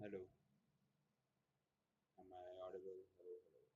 Hello, am I audible? Hello, hello, hello.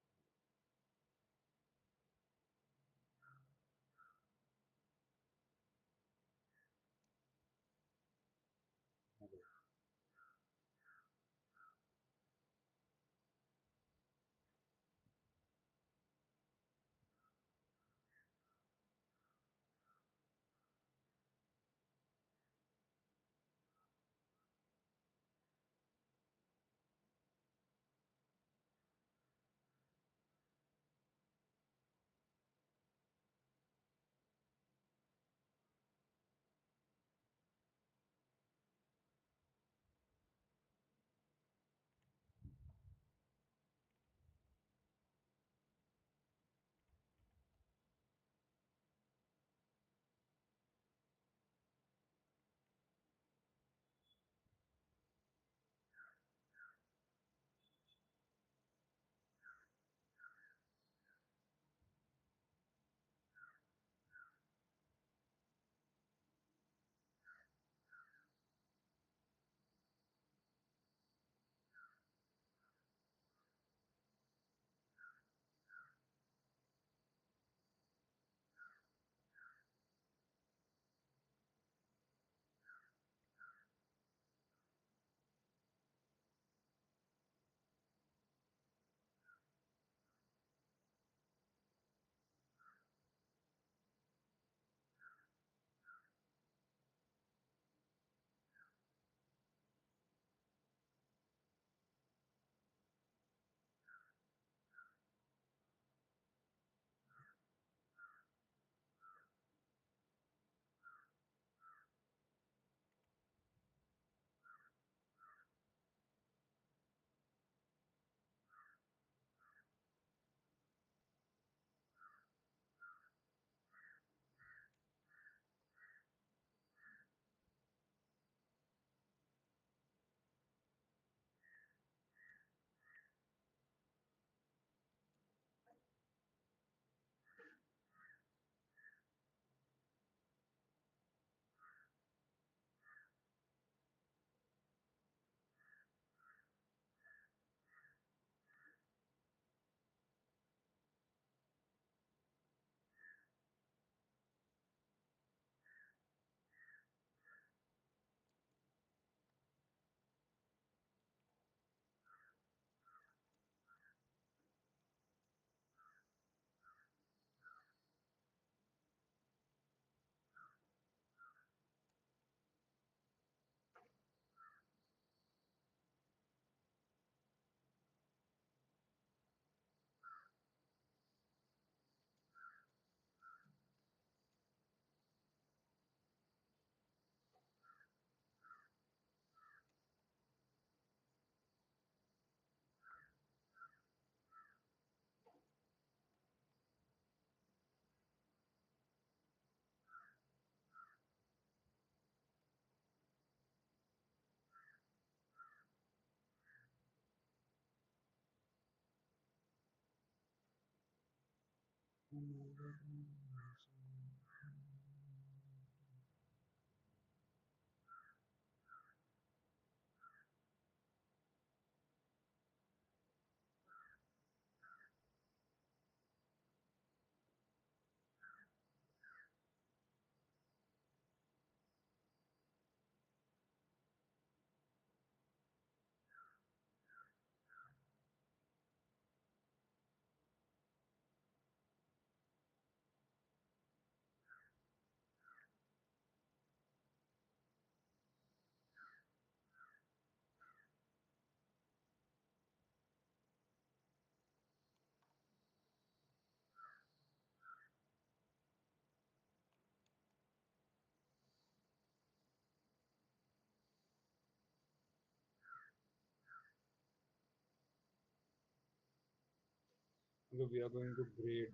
Okay, we are going to grade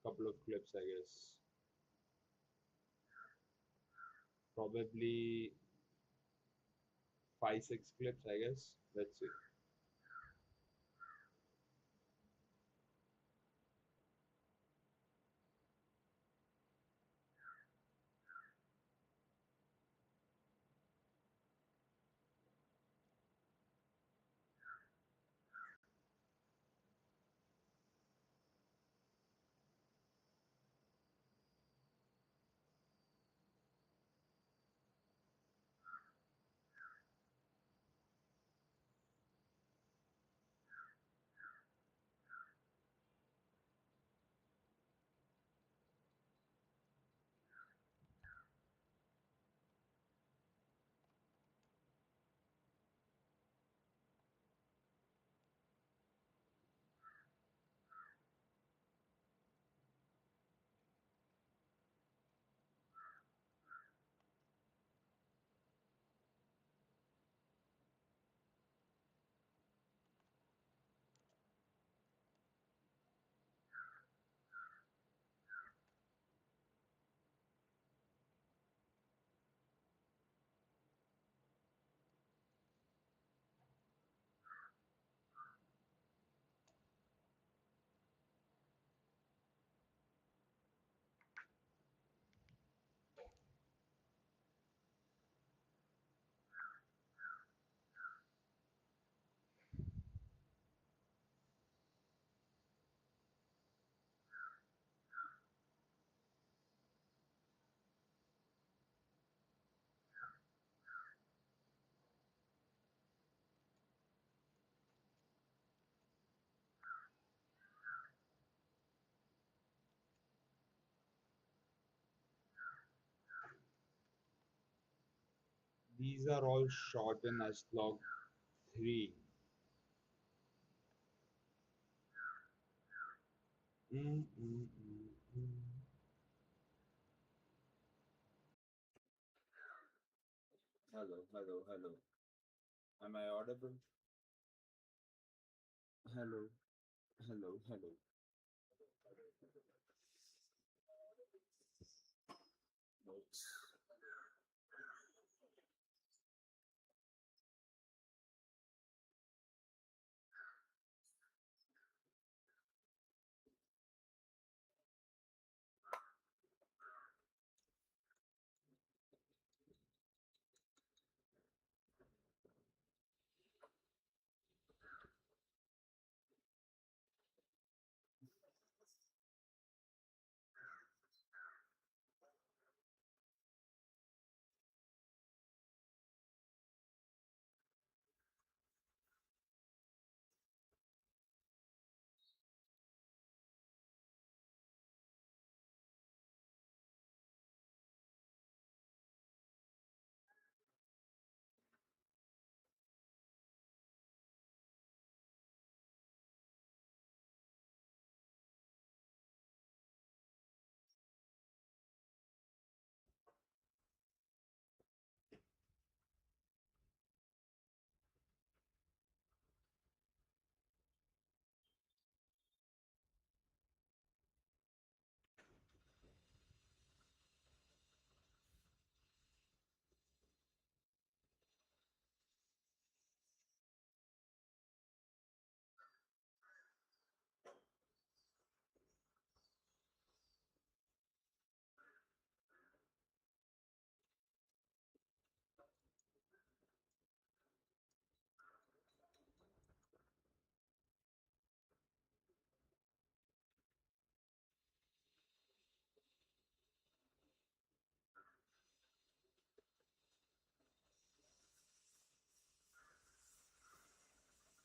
couple of clips, I guess. Probably five, six clips, I guess. Let's see. These are all shortened as log 3. Mm, mm, mm, mm. Hello, hello, hello. Am I audible? Hello, hello, hello. Notes.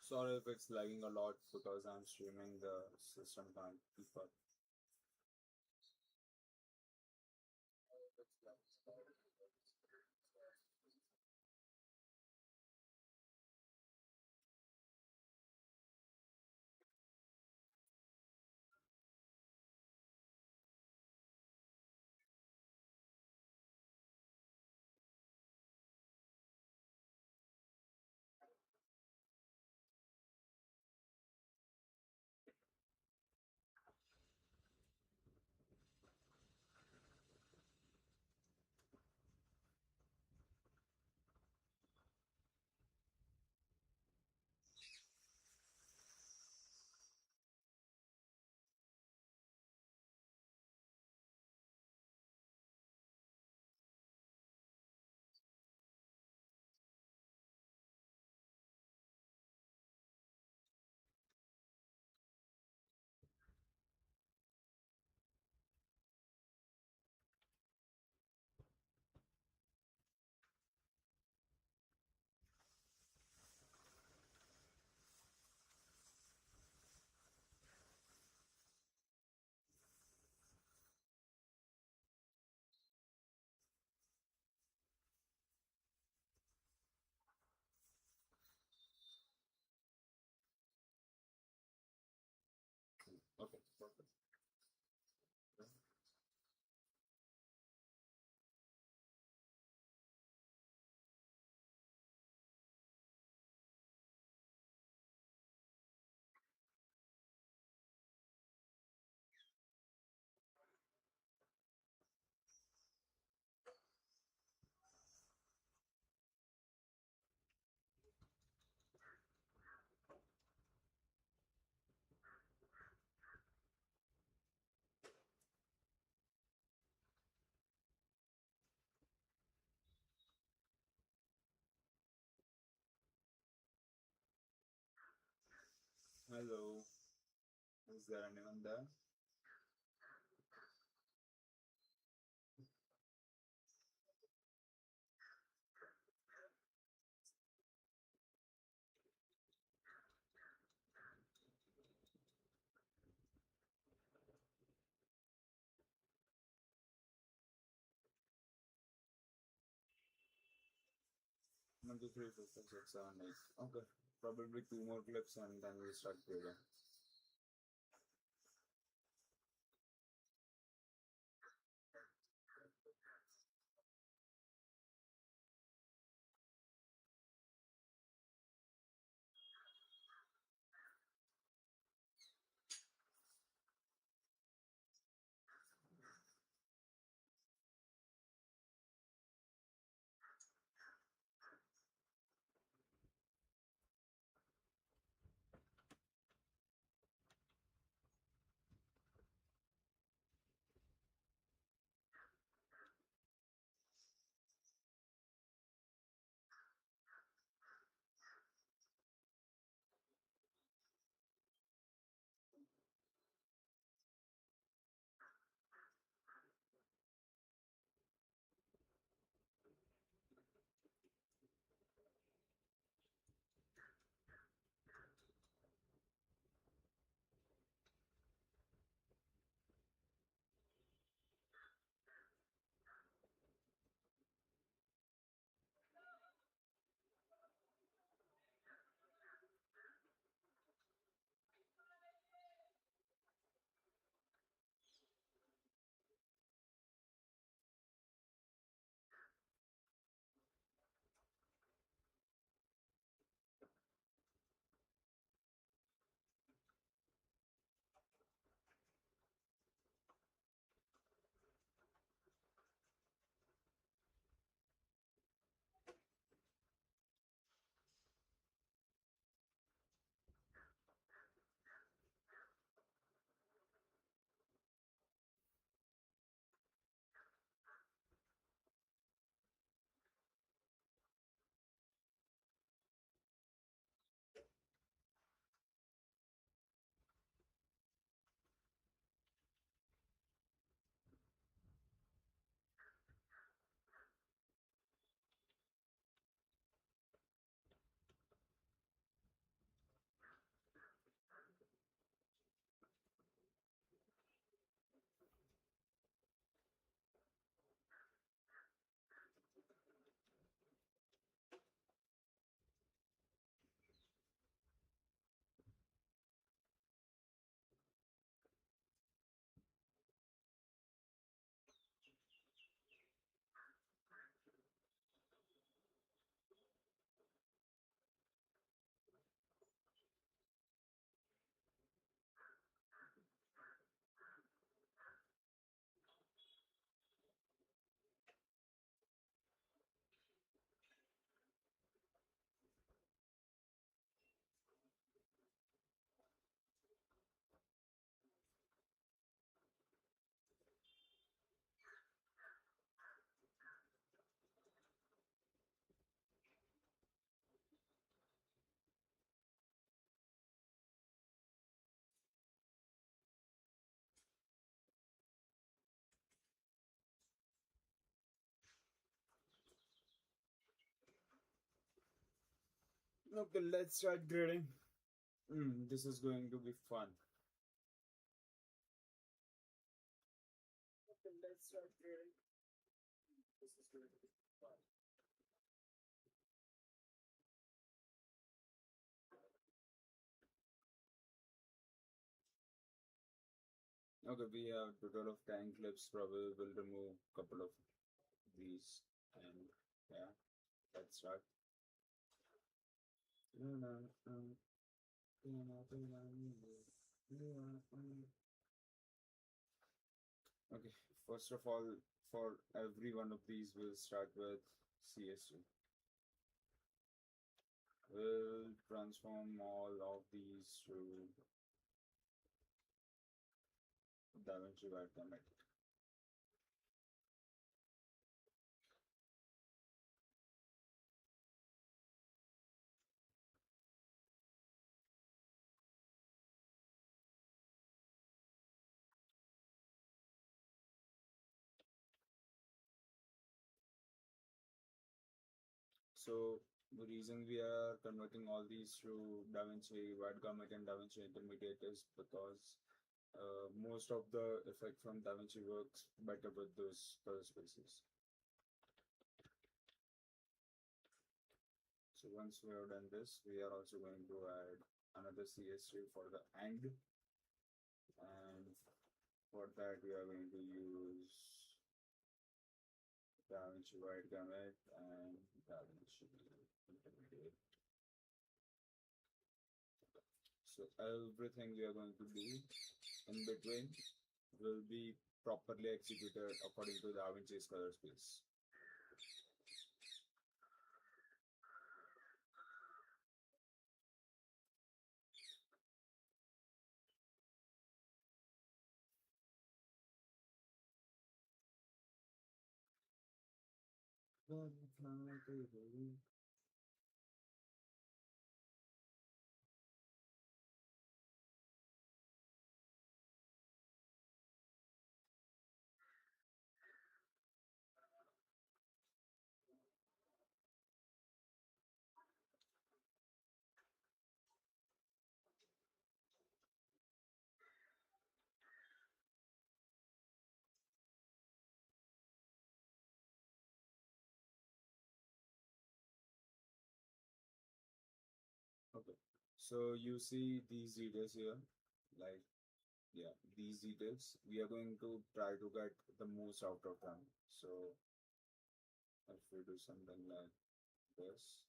Sorry if it's lagging a lot because I'm streaming the system can't keep up. Okay, perfect. Hello, is there anyone there? 1, 2, 3, 4, 5, 6, 7, 8. Okay. Probably two more clips and then we'll start grading. Okay, let's start grading. This is going to be fun. Okay, let's start grading. This is going to be fun. Okay, we have total of 10 clips. Probably will remove a couple of these and yeah, let's start. Okay, first of all, for every one of these, we'll start with CS2. We'll transform all of these to davinci Word. So the reason we are converting all these to DaVinci Wide Gamut and DaVinci Intermediate is because most of the effect from DaVinci works better with those color spaces. So once we have done this, we are also going to add another CS3 for the end, and for that we are going to use davinci wide gamut and davinci intermediate. So everything we are going to do in between will be properly executed according to Da Vinci's color space. Okay. So you see these details here, like yeah, these details. We are going to try to get the most out of them. So if we do something like this,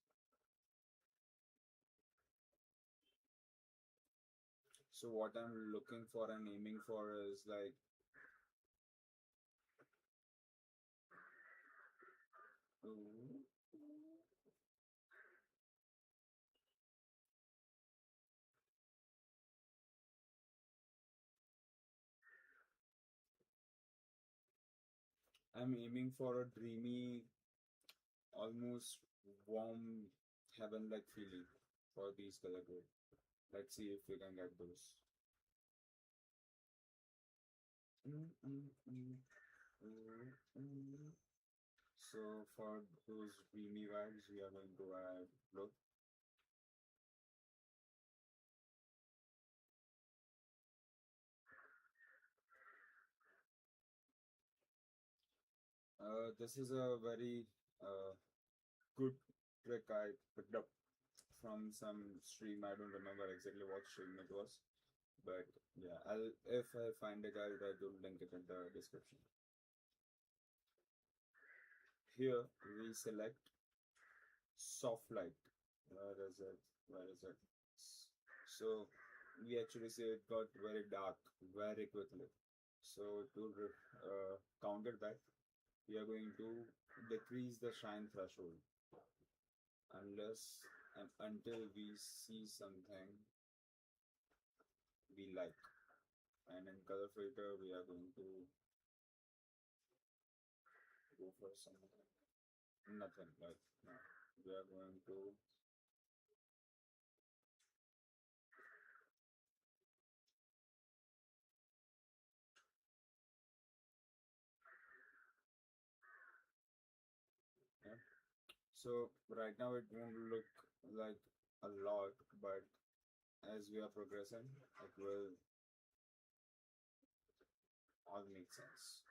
so what I'm looking for and aiming for is like I'm aiming for a dreamy, almost warm heaven-like feeling for these color grade. Let's see if we can get those. So for those dreamy vibes, we are going to add blue. This is a very good trick I picked up from some stream. I don't remember exactly what stream it was, but yeah, I'll if I find it, I'll try to link it in the description. Here we select soft light. Where is it? Where is it? So we actually see it got very dark very quickly. So to counter that, we are going to decrease the shine threshold unless and until we see something we like. And in color filter, we are going to go for something nothing like no. We are going to yeah. So right now it won't look like a lot, but as we are progressing, it will all make sense.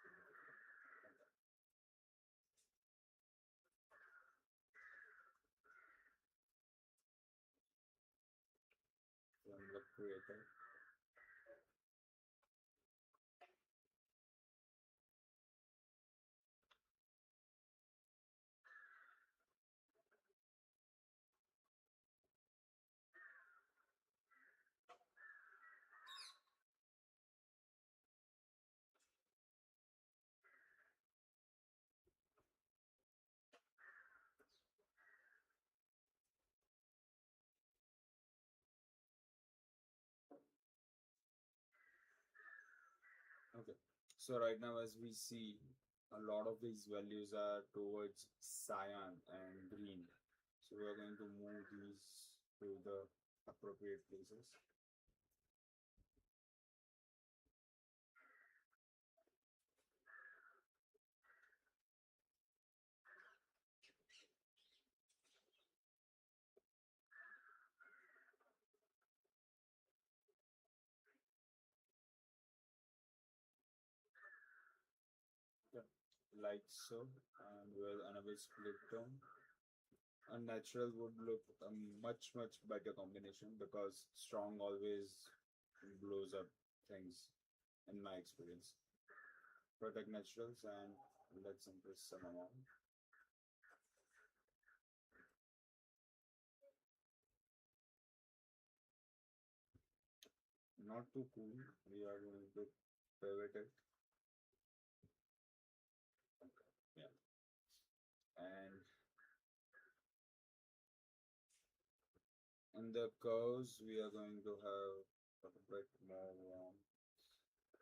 From the creator. Okay. So right now, as we see, a lot of these values are towards cyan and green. So we are going to move these to the appropriate places. Okay. Like so, and we'll enable split tone. A natural would look a much better combination because strong always blows up things in my experience. Protect naturals and let's impress some amount. Not too cool. We are going to pivot it. Okay. Yeah. And in the curves, we are going to have a bit more warm,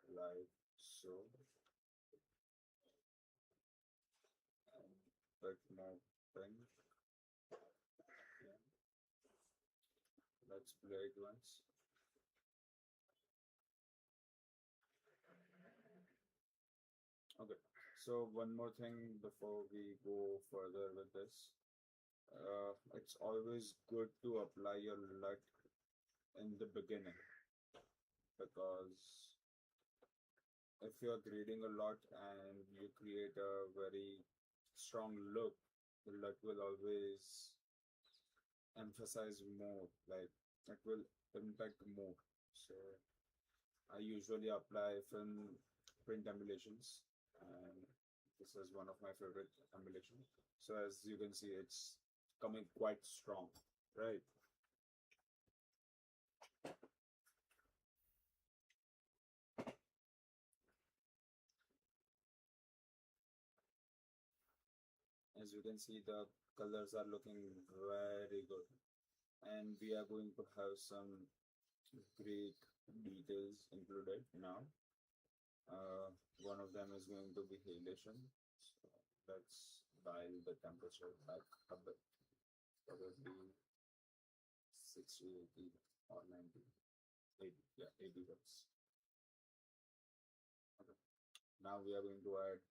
like so, and bit more pink. Yeah. Let's play it once. Okay. So one more thing before we go further with this. It's always good to apply your LUT in the beginning because if you're grading a lot and you create a very strong look, the LUT will always emphasize more, like it will impact more. So I usually apply film print emulations, and this is one of my favorite emulations. So as you can see, it's coming quite strong, right? As you can see, the colors are looking very good, and we are going to have some great details included now. One of them is going to be halation. So let's dial the temperature back a bit, probably 60, 80 or 90. 80, yeah, 80 watts. Okay. Now we are going to add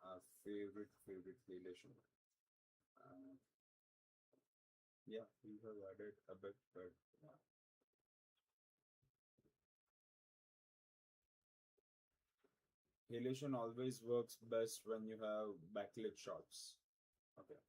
our favorite halation. Uh, yeah, we have added a bit, but yeah. Halation always works best when you have backlit shots. Okay.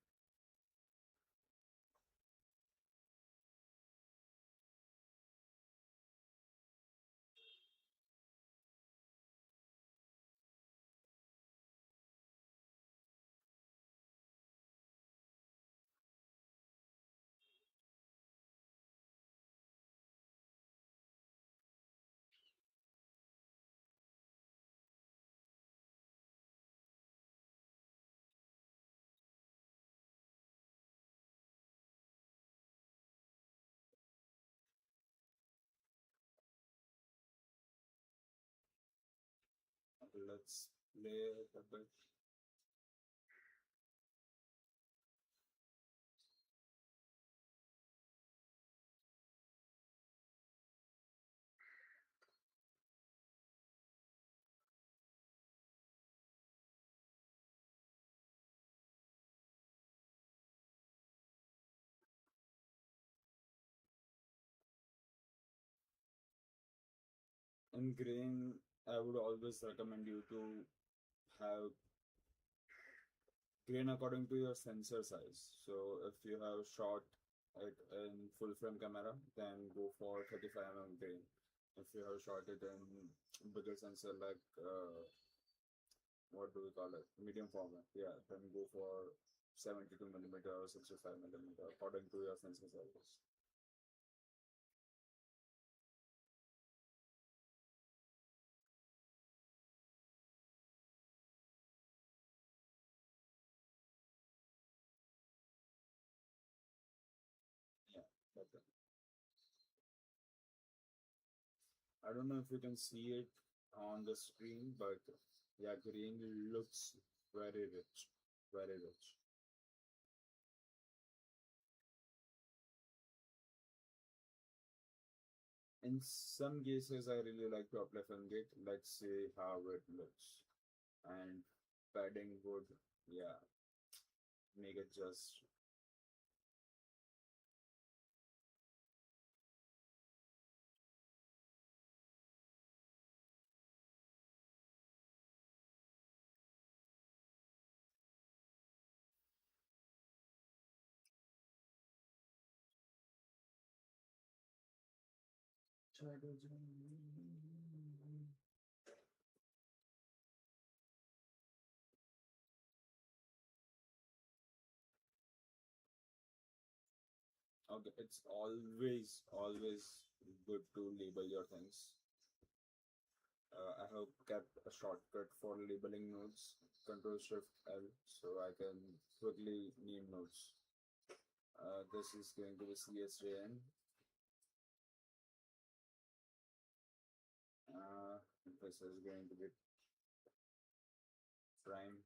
Let's play it a bit. In grain, I would always recommend you to have grain according to your sensor size. So if you have shot it in full frame camera, then go for 35 mm grain. If you have shot it in bigger sensor like what do we call it, medium format, yeah, then go for 72 mm or 65 mm according to your sensor size. Yeah, better. I don't know if you can see it on the screen, but yeah, green looks very rich, very rich. In some cases, I really like to apply fungate. Let's see how it looks. And padding would, yeah, make it just Okay, it's always good to label your things. I have kept a shortcut for labeling nodes, Control Shift L, so I can quickly name nodes. This is going to be CSJN. This is going to be Prime.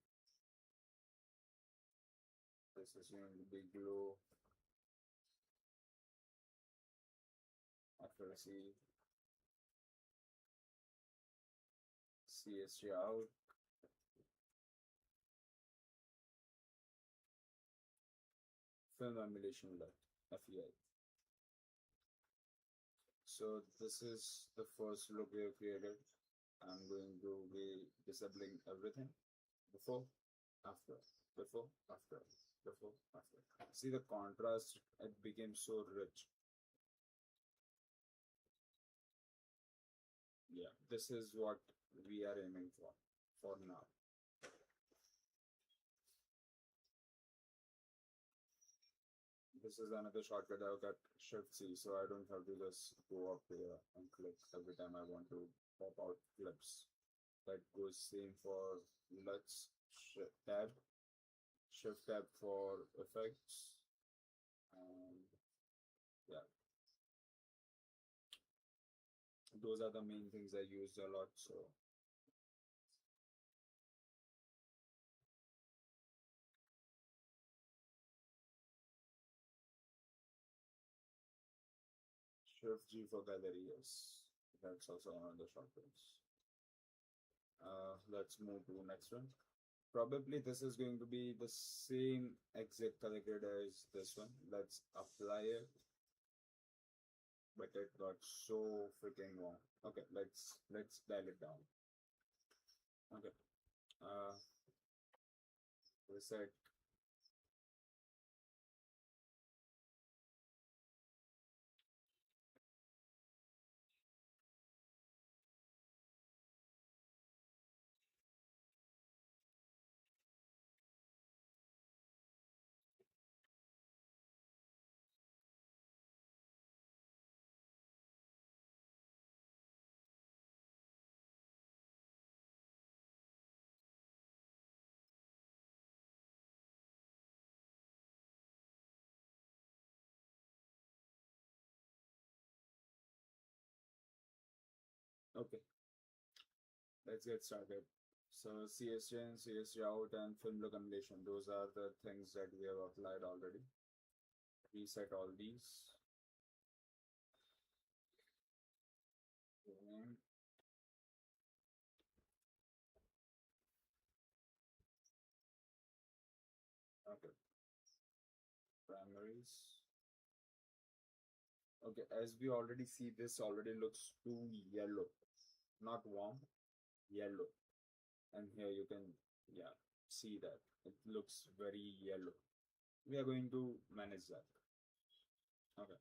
This is going to be Glow, Accuracy, CSJ out, Film Emulation Left, FEI. So this is the first look we have created. I'm going to be disabling everything before, after, before, after, before, after. See the contrast, it became so rich. Yeah, this is what we are aiming for now. This is another shortcut I've got Shift C, so I don't have to just go up here and click every time I want to pop out clips. That goes same for LUTs, tab, Shift tab for effects, and yeah, those are the main things I use a lot. So Shift G for gallery, yes, that's also one of the shortcuts. Let's move to next one. Probably this is going to be the same exact color grade as this one. Let's apply it, but it got so freaking long. Okay, let's dial it down. Okay, uh, reset. Okay, let's get started. So CSJ in, CSJ out, and film recommendation. Those are the things that we have applied already. Reset all these. Okay. Okay. Primaries. Okay, as we already see, this already looks too yellow, not warm, yellow. And here you can, yeah, see that it looks very yellow. We are going to manage that. Okay.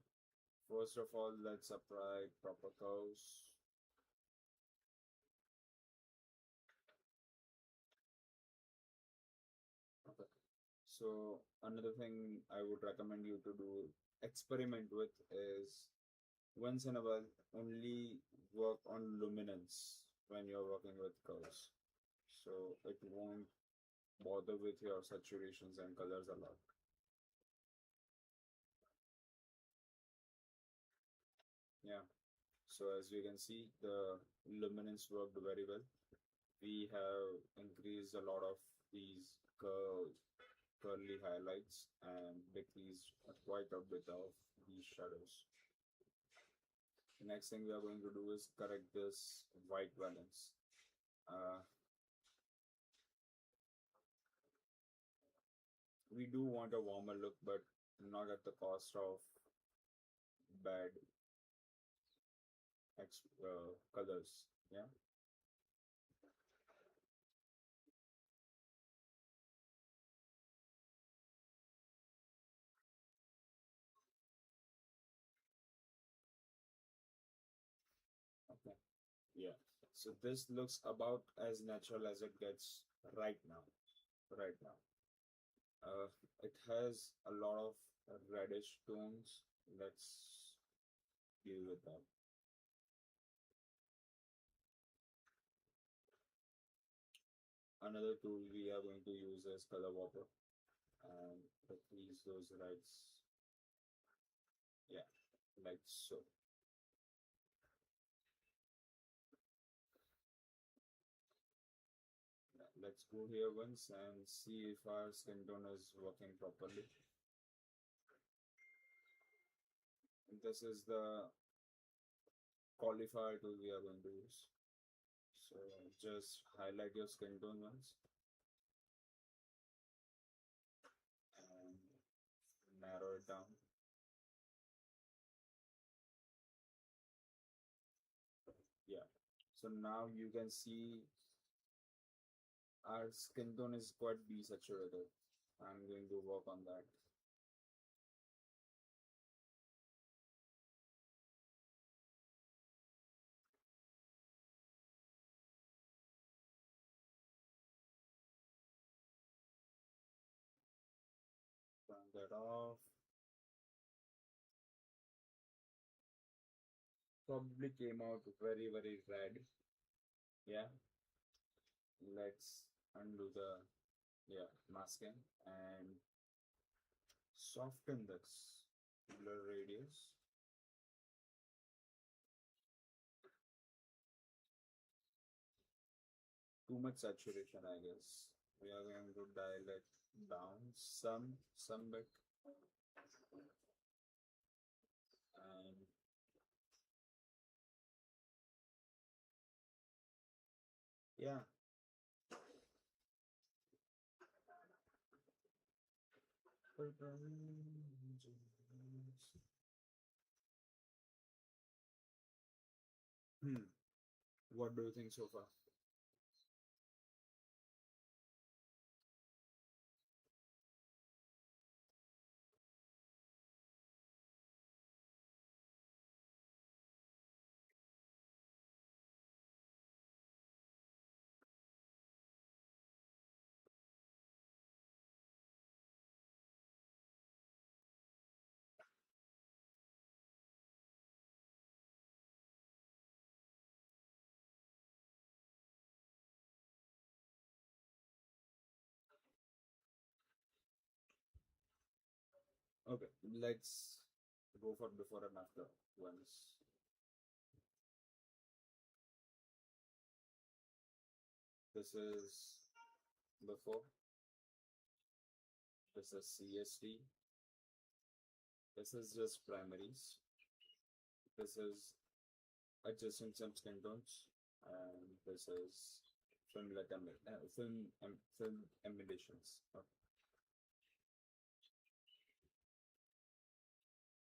First of all, let's apply proper curves. Okay. So another thing I would recommend you to do experiment with is once in a while only work on luminance when you're working with curves. So it won't bother with your saturations and colors a lot. Yeah. So as you can see, the luminance worked very well. We have increased a lot of these curly highlights and decreased quite a bit of these shadows. The next thing we are going to do is correct this white balance. Uh, we do want a warmer look, but not at the cost of bad colors. Yeah. Yeah. So this looks about as natural as it gets right now. Right now. Uh, it has a lot of reddish tones. Let's deal with that. Another tool we are going to use is color whopper and decrease those reds. Yeah, like so. Yeah, let's go here once and see if our skin tone is working properly. This is the qualifier tool we are going to use. So just highlight your skin tone once and narrow it down. Yeah. So now you can see our skin tone is quite desaturated. I'm going to work on that. Turn that off. Probably came out very, very red. Yeah. Let's undo the masking and soften this blur radius. Too much saturation, I guess. We are going to dial it down some bit and yeah. Hmm. What do you think so far? Okay, let's go for before and after once. This is before, this is CST, this is just primaries, this is adjusting some skin tones, and this is film emulations. Okay.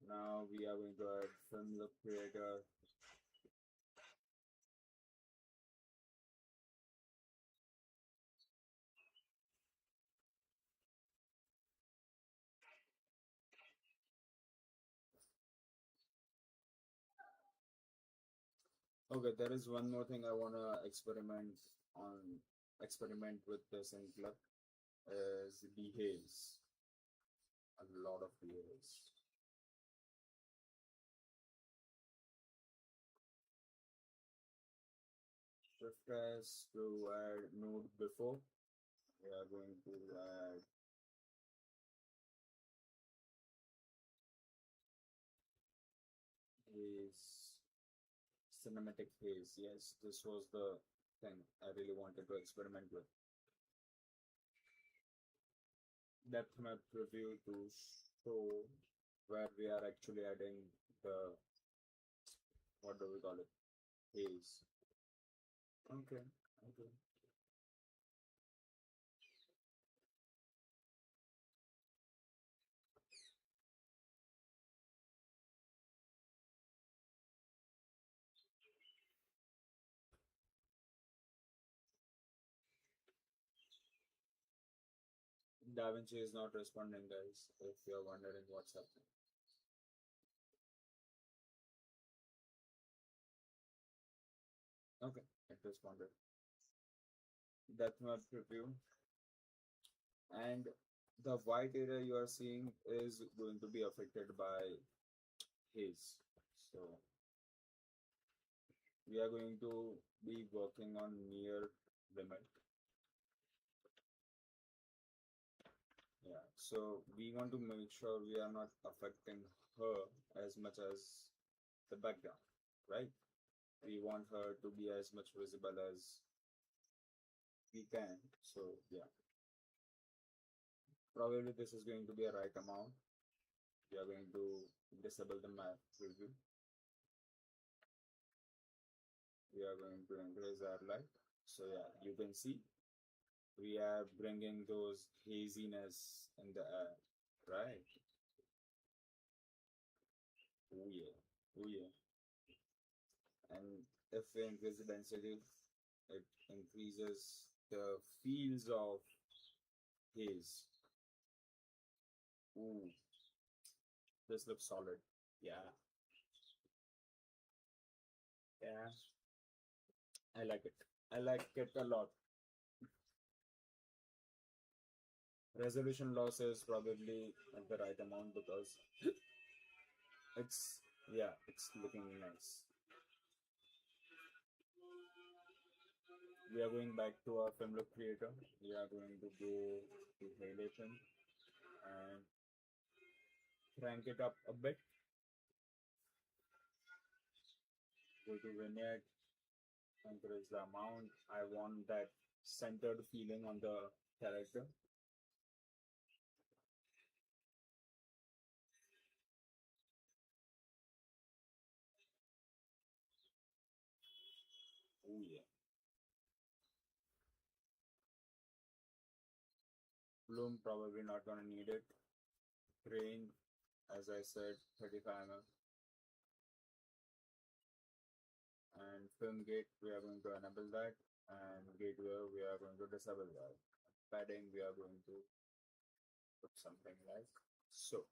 Now we are going to add film look creator. Okay, there is one more thing I wanna on experiment with this in club is dehaze. A lot of dehaze. Shift S to add node before. We are going to add haze, cinematic haze. Yes, this was the thing I really wanted to experiment with. Depth map preview to show where we are actually adding the, what do we call it, haze. Okay, okay. DaVinci is not responding, guys, if you're wondering what's happening. responded. Depth map preview, and the white area you are seeing is going to be affected by haze. So we are going to be working on near limit. Yeah, so we want to make sure we are not affecting her as much as the background, right? We want her to be as much visible as we can. So yeah, probably this is going to be a right amount. We are going to disable the map preview. We are going to increase our light. So yeah, you can see we are bringing those haziness in the air, right? Oh yeah, oh yeah. And if we increase the density, it increases the fields of haze. Ooh, this looks solid. Yeah, yeah, I like it. I like it a lot. Resolution loss is probably at the right amount because it's, yeah, it's looking nice. We are going back to our film look creator. We are going to go to halation and crank it up a bit. Go to vignette, increase the amount. I want that centered feeling on the character. Oh yeah. Bloom probably not gonna need it. Grain, as I said, 35 mm. And film gate, we are going to enable that. And gateway, we are going to disable that. Padding, we are going to put something like so.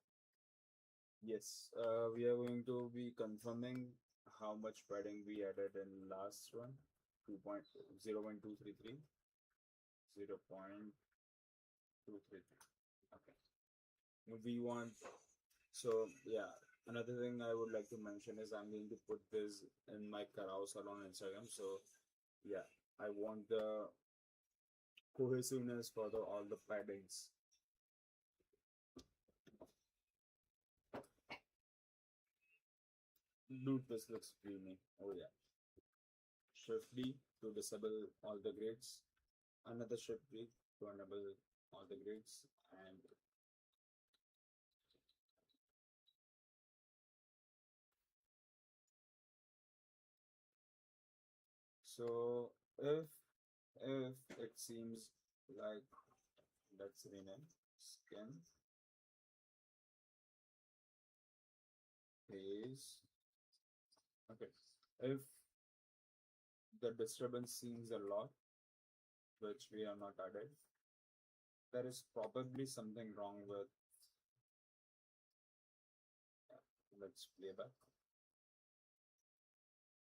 Yes, we are going to be confirming how much padding we added in last one. 2.0.233, 0.233. Okay. We want, so yeah, another thing I would like to mention is I'm going to put this in my carousel on Instagram. So yeah, I want the cohesiveness for all the paddings. Dude, this looks creamy. Oh yeah. Shift D to disable all the grids. Another Shift D to enable all the grids. And so if it seems like, let's rename skin is okay. If the disturbance seems a lot, which we are not added, there is probably something wrong with, let's play back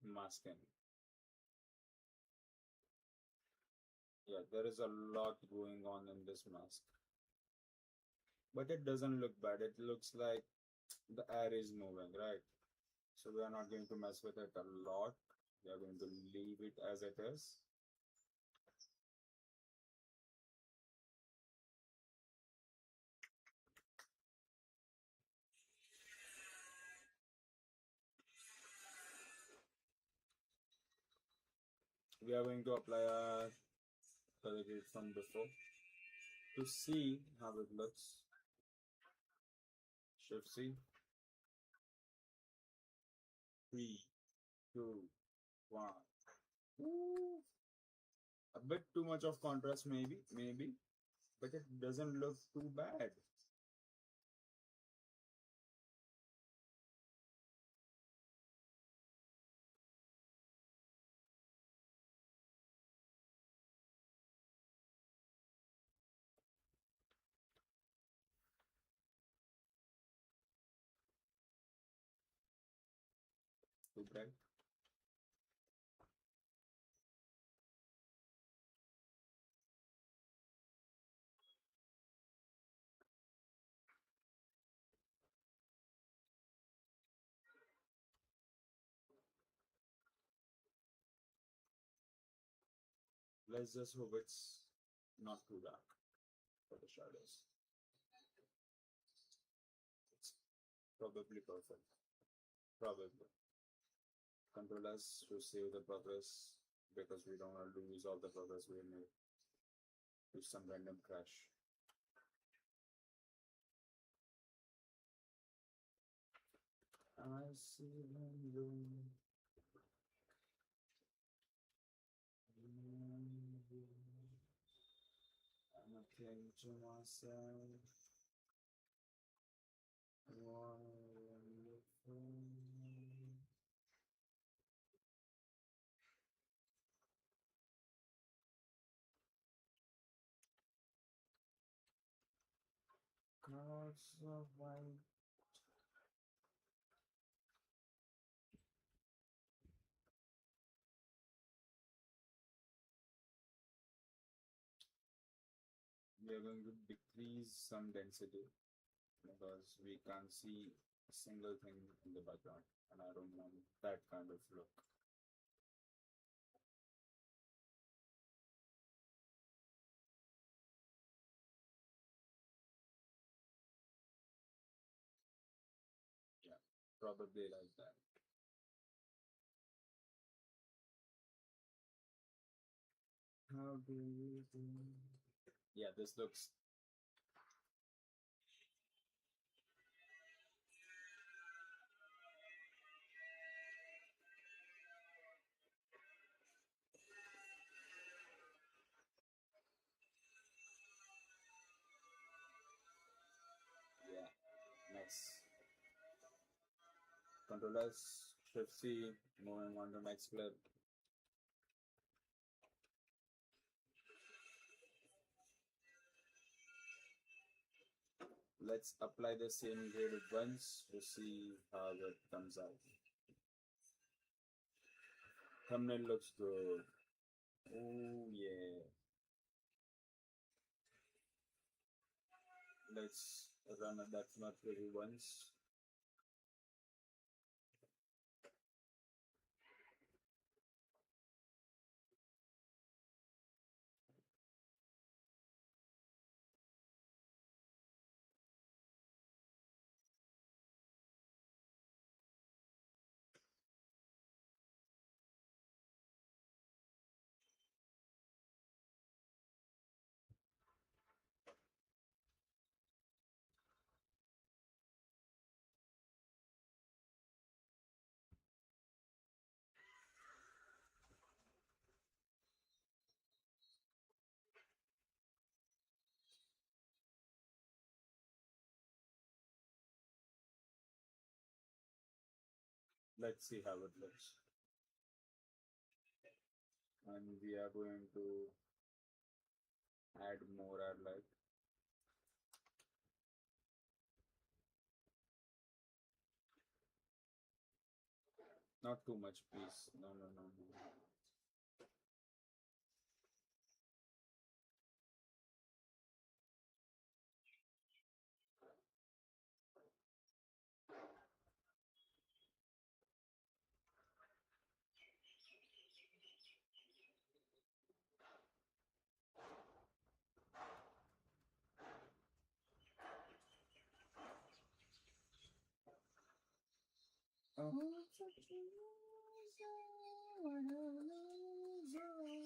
masking. Yeah, there is a lot going on in this mask, but it doesn't look bad. It looks like the air is moving, right? So we are not going to mess with it a lot. We are going to leave it as it is. We are going to apply our color grade from before to see how it looks. Shift C. 3, 2, 1. Ooh, a bit too much of contrast, maybe, but it doesn't look too bad. Too bright. Let's just hope it's not too dark for the shadows. It's probably perfect. Probably. Control us to save the progress because we don't want to lose all the progress we made to some random crash. I see them going. And I think to myself, wonderful. Clouds of white. We are going to decrease some density because we can't see a single thing in the background, and I don't want that kind of look. Yeah, probably like that. How do you do? Yeah, this looks. Yeah, nice. Controllers, Shift C, moving on to next clip. Let's apply the same grade once to see how it comes out. Thumbnail looks good. Oh yeah. Let's run a depth map review once. Let's see how it looks. And we are going to add more ad light. Not too much, please. No, no, no, no. Oh, I'm such a loser. What a loser.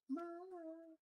My life.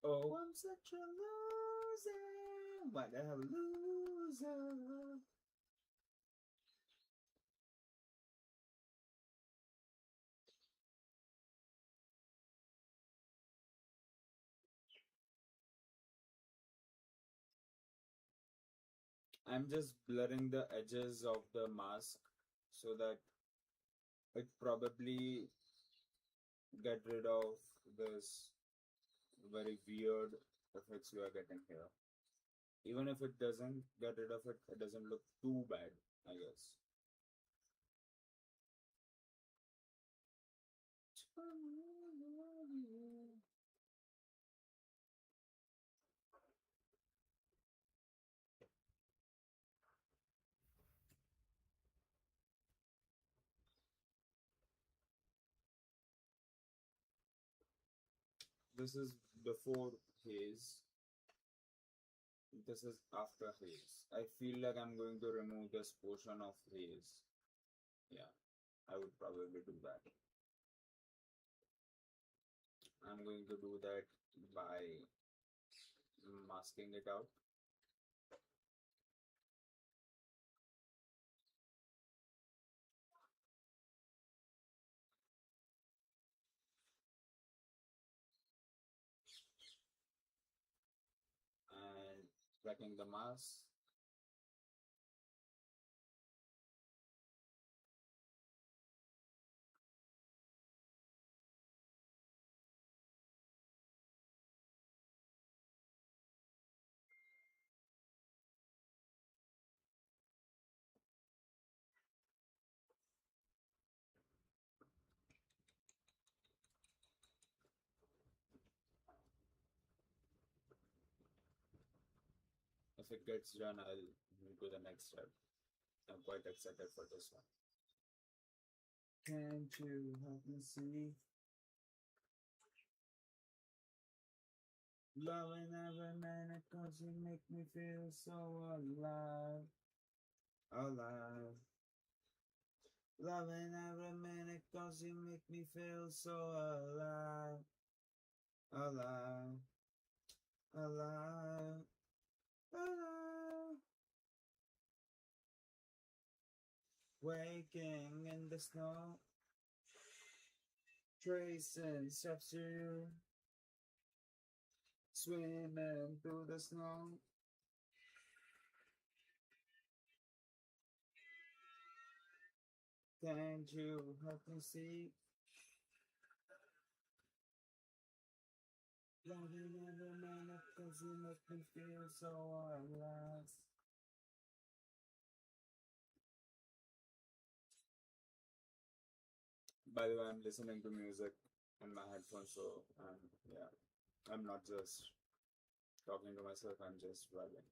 Oh, I'm such a loser. What a loser. I'm just blurring the edges of the mask so that it probably get rid of this very weird effects we are getting here. Even if it doesn't get rid of it, it doesn't look too bad, I guess. This is before haze. This is after haze. I feel like I'm going to remove this portion of haze. Yeah, I would probably do that. I'm going to do that by masking it out. And tracking the mask if it gets done, I'll move to the next step. I'm quite excited for this one. Can't you help me see? Loving every minute cause you make me feel so alive. Alive. Loving every minute cause you make me feel so alive. Alive. Alive. Alive. Waking in the snow, tracing steps to you, swimming through the snow. Can't you help me see? Loving every minute cause you make me feel so alive. By the way, I'm listening to music in my headphones, so yeah, I'm not just talking to myself, I'm just vibing.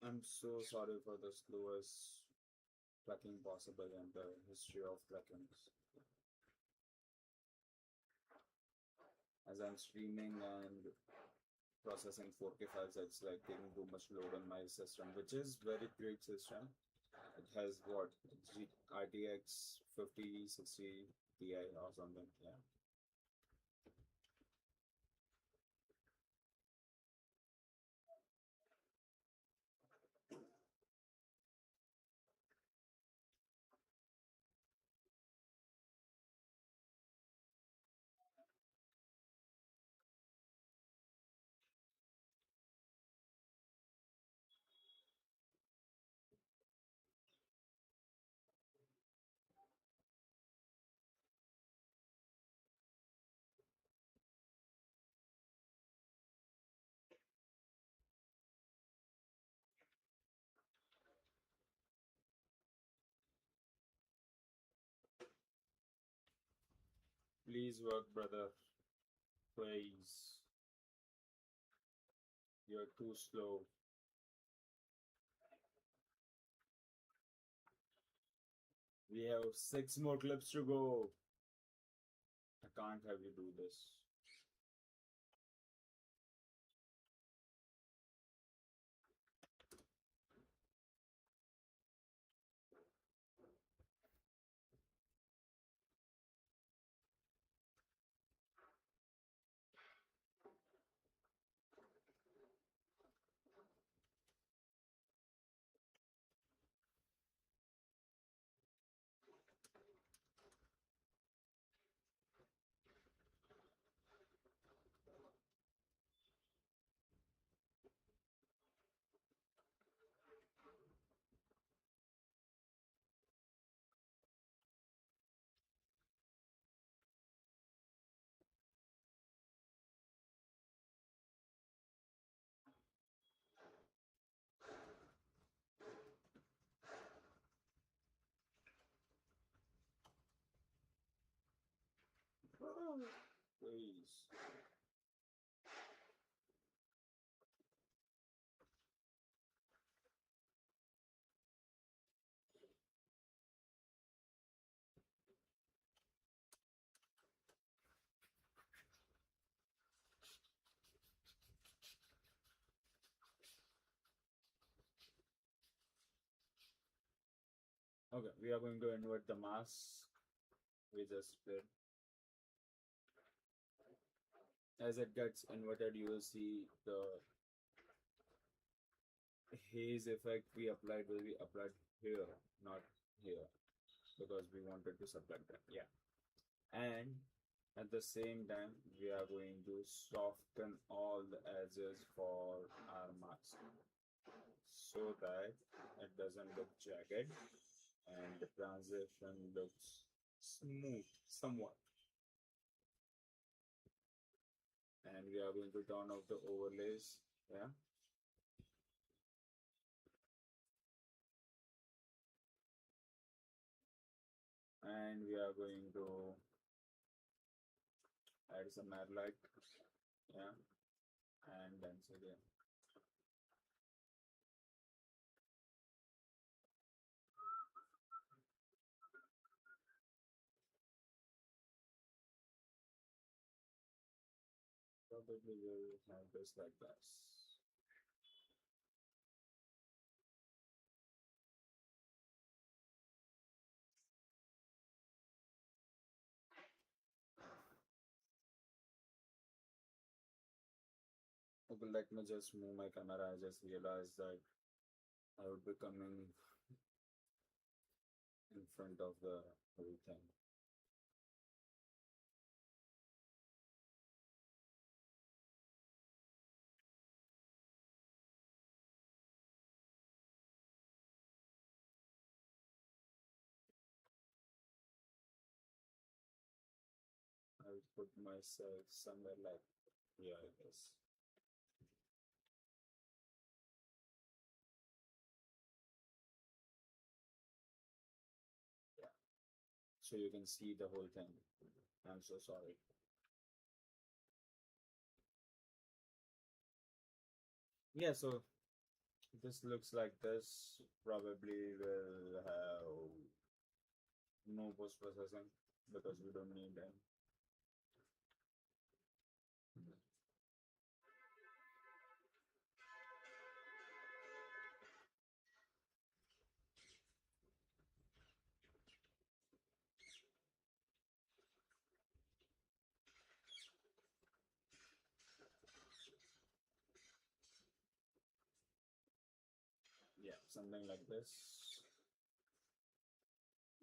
I'm so sorry for the slowest tracking possible in the history of trackings. As I'm streaming and processing 4K files, it's like taking too much load on my system, which is very great system. It has what RTX 5060 Ti Ti or something. Yeah. Please work, brother. Please. You're too slow. We have 6 more clips to go. I can't have you do this. Please. Okay, we are going to invert the mask we just did. As it gets inverted, you will see the haze effect we applied will be applied here, not here, because we wanted to subtract that. Yeah. And at the same time, we are going to soften all the edges for our mask so that it doesn't look jagged and the transition looks smooth somewhat. And we are going to turn off the overlays. Yeah. And we are going to add some air light. Yeah. And then again. Probably will have this like this. Okay, let me just move my camera. I just realized that I would be coming in front of the whole thing. I would put myself somewhere like here, I guess. Yeah. So you can see the whole thing. I'm so sorry. Yeah, so this looks like this. Probably will have no post processing because we don't need them. Yeah, something like this.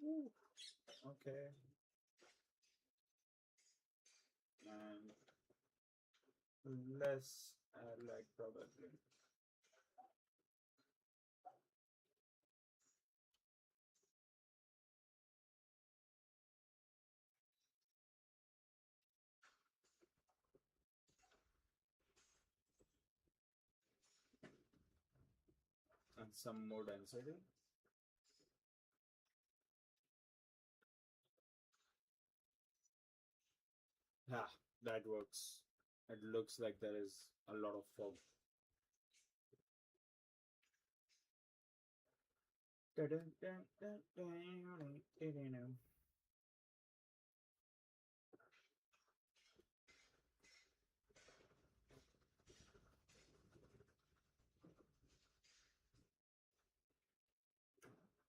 Ooh, okay. And less like probably. And some more density. Yeah, that works. It looks like there is a lot of fog.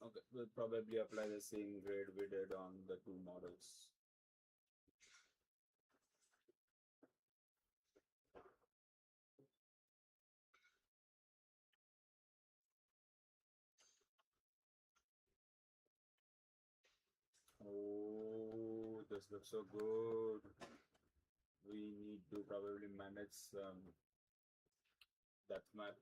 Okay, we'll probably apply the same grade we did on the two models. Oh, this looks so good. We need to probably manage that map.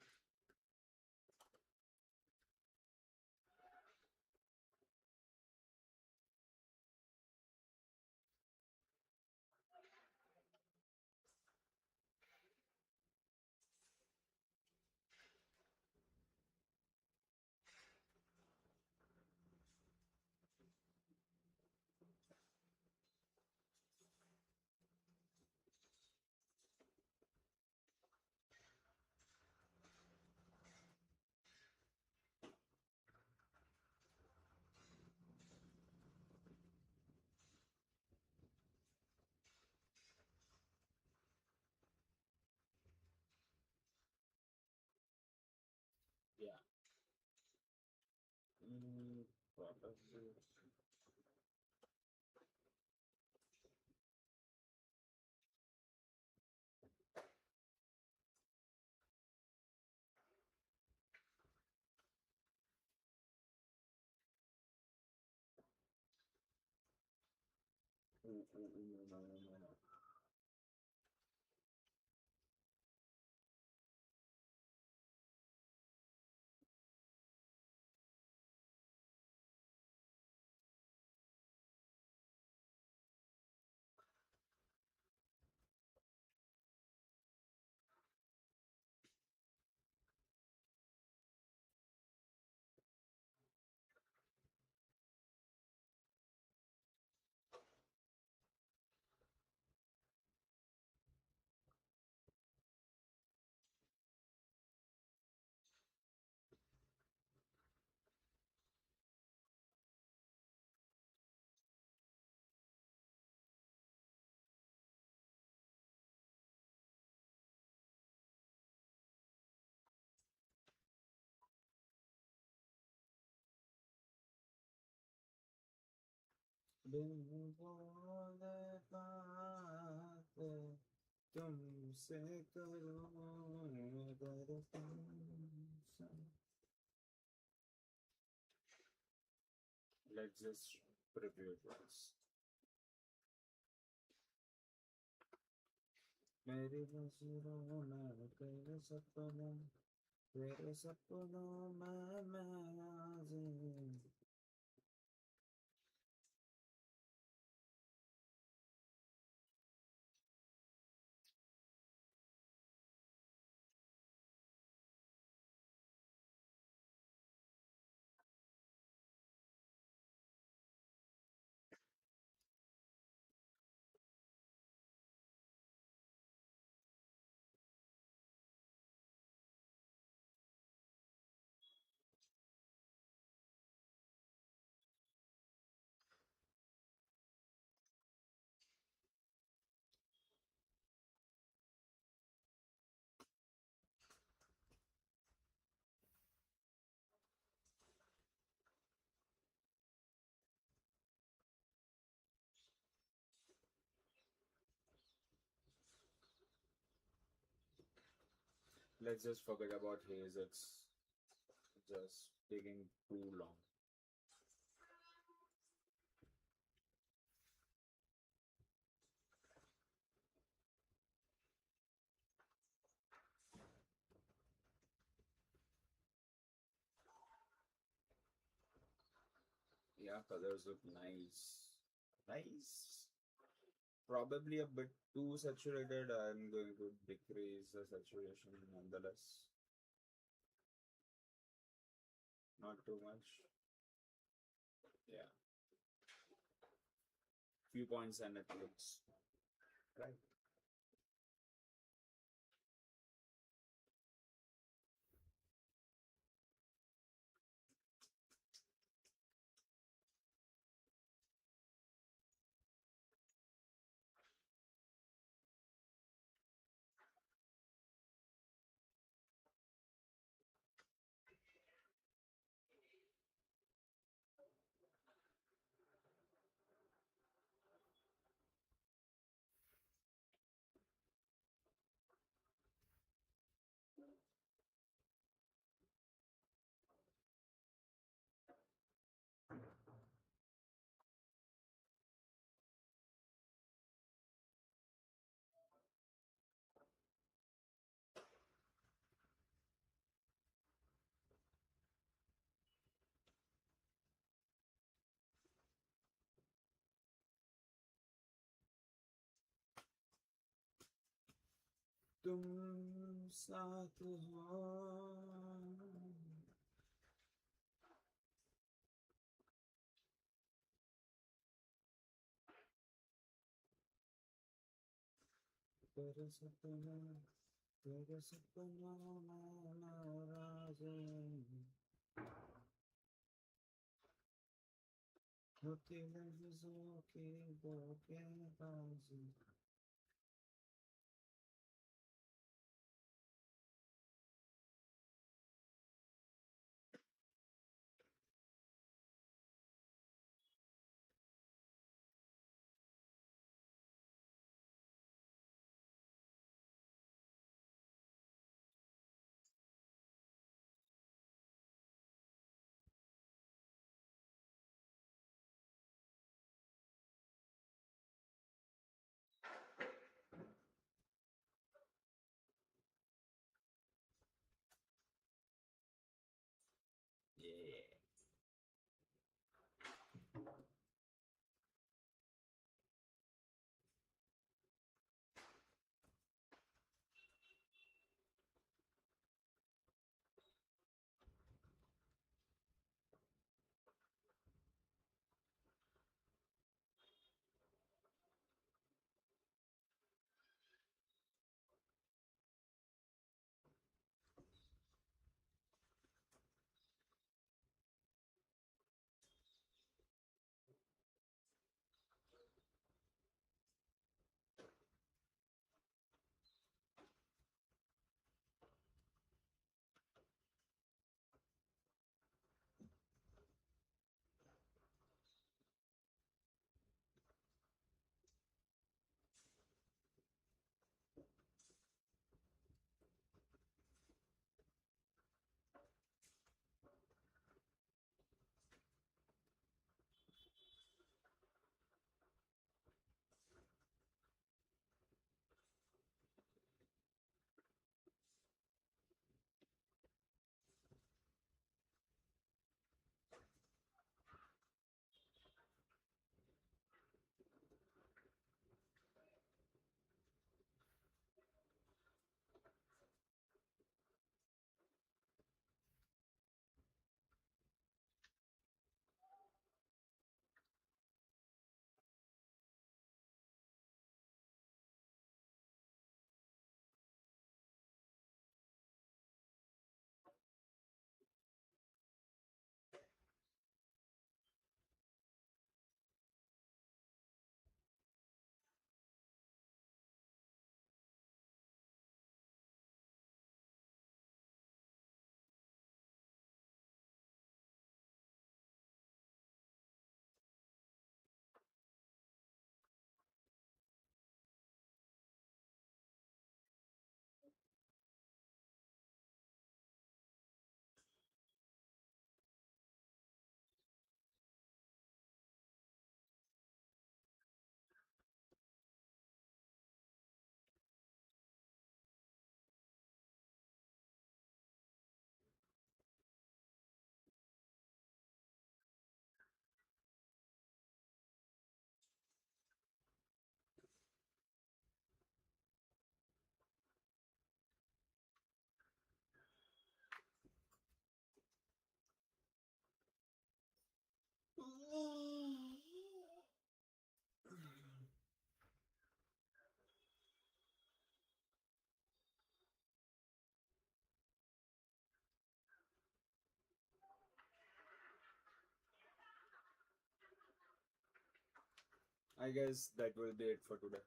Yeah. Probably. No, no, no, no, no. दिन बोले बातें तुमसे करूं अगर तुमसे. Let's just preview it once. मेरी नजरों में तेरे सपनों में मैं आज़ी. Let's just forget about haze. It's just taking too long. Yeah, colors look nice. Nice. Probably a bit too saturated. I'm going to decrease the saturation nonetheless. Not too much. Yeah. Few points and it looks right. तुम साथ हो तेरे सपना तेरे सपना में नाराज होती लफ्जों की धोखेबाजी I guess that will be it for today.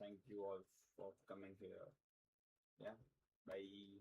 Thank you all for coming here. Yeah. Bye.